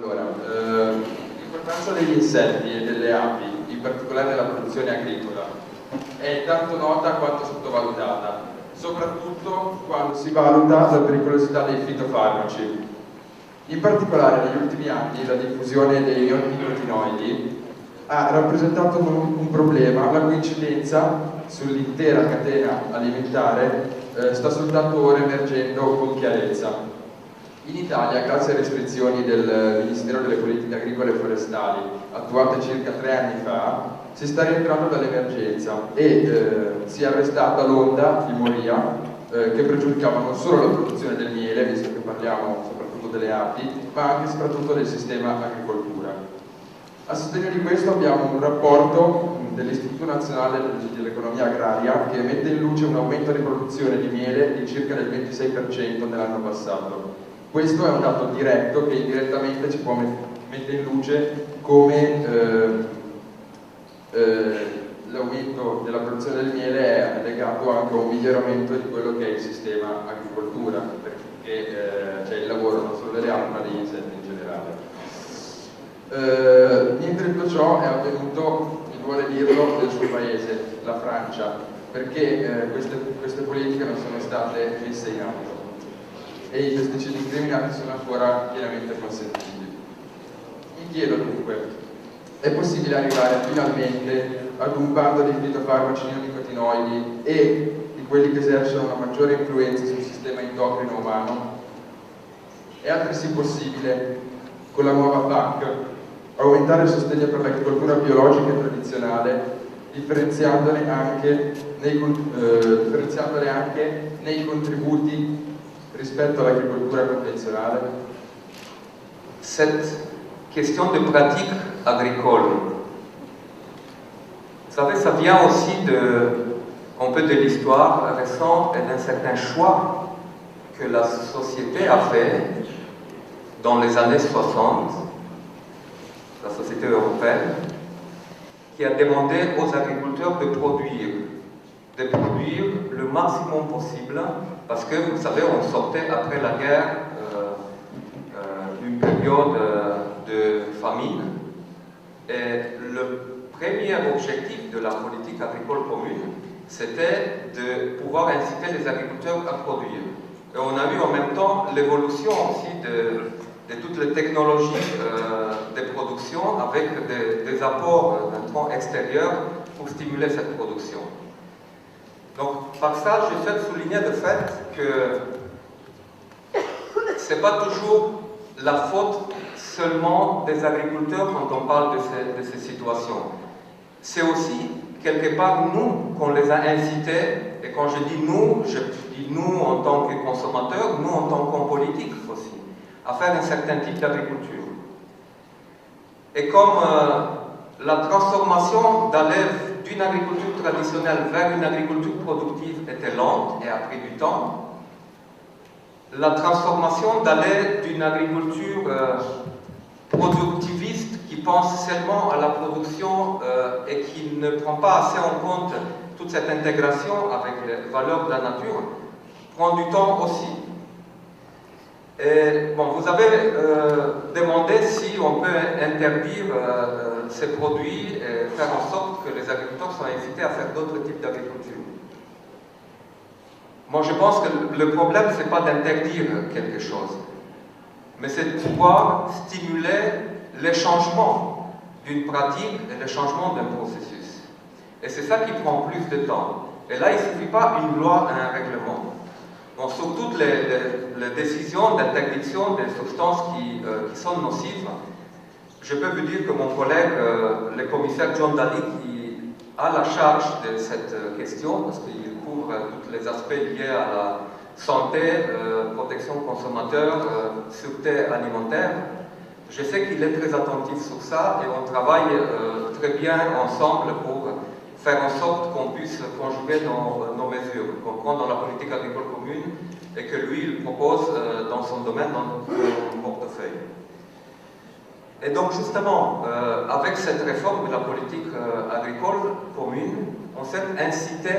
Allora, l'importanza degli insetti e delle api, in particolare nella produzione agricola, è tanto nota quanto sottovalutata, soprattutto quando si valuta la pericolosità dei fitofarmaci. In particolare negli ultimi anni la diffusione dei neonicotinoidi ha rappresentato un problema la cui incidenza sull'intera catena alimentare sta soltanto ora emergendo con chiarezza. In Italia, grazie alle restrizioni del Ministero delle Politiche Agricole e Forestali, attuate circa 3 anni fa, si sta rientrando dall'emergenza e si è arrestata l'onda di moria che pregiudicava non solo la produzione del miele, visto che parliamo soprattutto delle api, ma anche e soprattutto del sistema agricoltura. A sostegno di questo abbiamo un rapporto dell'Istituto Nazionale dell'Economia Agraria che mette in luce un aumento di produzione di miele di circa del 26% nell'anno passato. Questo è un dato diretto che indirettamente ci può mettere in luce come l'aumento della produzione del miele è legato anche a un miglioramento di quello che è il sistema agricoltura, perché c'è il lavoro non solo delle api ma degli insetti in generale. Niente di tutto ciò è avvenuto, mi vuole dirlo, nel suo paese, la Francia, perché queste politiche non sono state messe in atto e i pesticidi incriminati sono ancora pienamente consentiti. Mi chiedo dunque, è possibile arrivare finalmente ad un bando di fitofarmaci neonicotinoidi e di quelli che esercitano una maggiore influenza sul sistema endocrino umano? È altresì possibile, con la nuova PAC, aumentare il sostegno per l'agricoltura biologica e tradizionale, differenziandole anche nei contributi rispetto all'agricoltura convenzionale? Cette question de pratique agricole, vous savez, ça vient aussi un peu de l'histoire récente et d'un certain choix que la société a fait dans les années 60, la société européenne, qui a demandé aux agriculteurs de produire le maximum possible, parce que, vous savez, on sortait après la guerre d'une période de famine, et le premier objectif de la politique agricole commune, c'était de pouvoir inciter les agriculteurs à produire. Et on a vu en même temps l'évolution aussi de toutes les technologies de production avec des apports d'intrants extérieurs pour stimuler cette production. Donc, par ça, je souhaite souligner le fait que ce n'est pas toujours la faute seulement des agriculteurs quand on parle de ces situations. C'est aussi, quelque part, nous qu'on les a incités, et quand je dis nous en tant que consommateurs, nous en tant qu'hommes politiques aussi, à faire un certain type d'agriculture. Et comme la transformation d'aller d'une agriculture traditionnelle vers une agriculture productive était lente et a pris du temps, la transformation d'aller d'une agriculture productiviste qui pense seulement à la production et qui ne prend pas assez en compte toute cette intégration avec les valeurs de la nature prend du temps aussi. Et bon, vous avez demandé si on peut interdire ces produits et faire en sorte que les agriculteurs soient incités à faire d'autres types d'agriculture. Moi, je pense que le problème, ce n'est pas d'interdire quelque chose, mais c'est de pouvoir stimuler les changements d'une pratique et les changements d'un processus. Et c'est ça qui prend plus de temps. Et là, il ne suffit pas une loi et un règlement. Bon, sur toutes les décisions d'interdiction des substances qui sont nocives, je peux vous dire que mon collègue, le commissaire John Daly, qui a la charge de cette question, parce qu'il couvre tous les aspects liés à la santé, protection consommateur, sûreté alimentaire, je sais qu'il est très attentif sur ça et on travaille très bien ensemble pour faire en sorte qu'on puisse conjuguer nos mesures, qu'on prend dans la politique agricole commune et que lui, il propose dans son domaine, dans son portefeuille. Et donc justement, avec cette réforme de la politique agricole commune, on s'est incité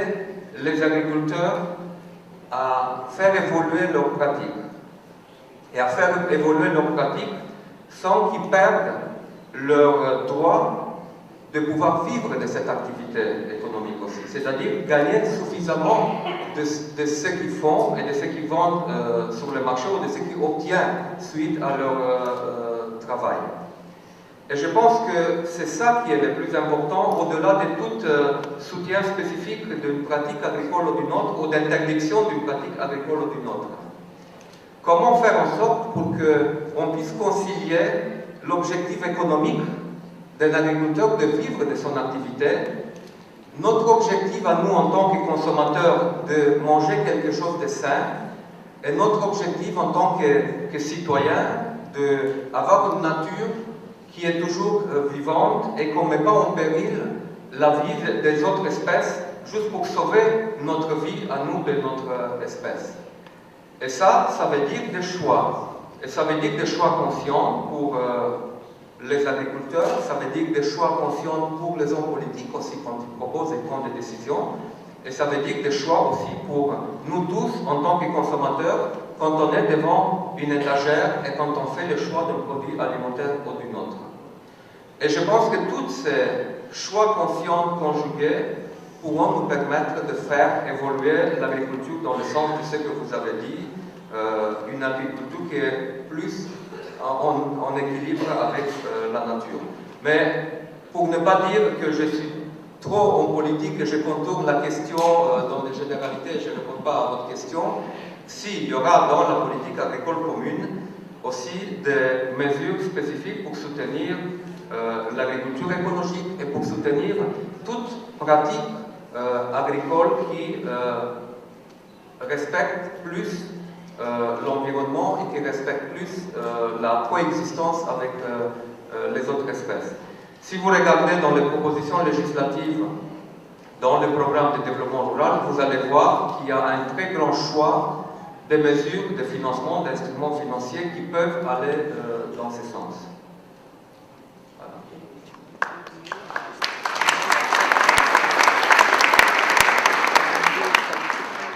les agriculteurs à faire évoluer leurs pratiques. Et à faire évoluer leurs pratiques sans qu'ils perdent leur droit de pouvoir vivre de cette activité économique aussi. C'est-à-dire gagner suffisamment de ce qu'ils font et de ce qu'ils vendent sur le marché ou de ce qu'ils obtiennent suite à leur travail. Et je pense que c'est ça qui est le plus important, au-delà de tout soutien spécifique d'une pratique agricole ou d'une autre, ou d'interdiction d'une pratique agricole ou d'une autre. Comment faire en sorte pour qu'on puisse concilier l'objectif économique d'un agriculteur de vivre de son activité, notre objectif à nous en tant que consommateurs de manger quelque chose de sain, et notre objectif en tant que citoyen d'avoir une nature qui est toujours vivante et qu'on ne met pas en péril la vie des autres espèces juste pour sauver notre vie à nous de notre espèce. Et ça veut dire des choix. Et ça veut dire des choix conscients pour les agriculteurs, ça veut dire des choix conscients pour les hommes politiques aussi quand ils proposent et prennent des décisions. Et ça veut dire des choix aussi pour nous tous en tant que consommateurs quand on est devant une étagère et quand on fait le choix d'un produit alimentaire ou d'une autre. Et je pense que tous ces choix conscients conjugués pourront nous permettre de faire évoluer l'agriculture dans le sens de ce que vous avez dit, une agriculture qui est plus en équilibre avec la nature. Mais pour ne pas dire que je suis trop en politique et je contourne la question dans des généralités, je ne réponds pas à votre question, s'il y aura dans la politique agricole commune aussi des mesures spécifiques pour soutenir l'agriculture écologique et pour soutenir toute pratique agricole qui respecte plus l'environnement et qui respecte plus la coexistence avec les autres espèces. Si vous regardez dans les propositions législatives, dans le programme de développement rural, vous allez voir qu'il y a un très grand choix de mesures de financement, d'instruments financiers qui peuvent aller dans ce sens. Voilà.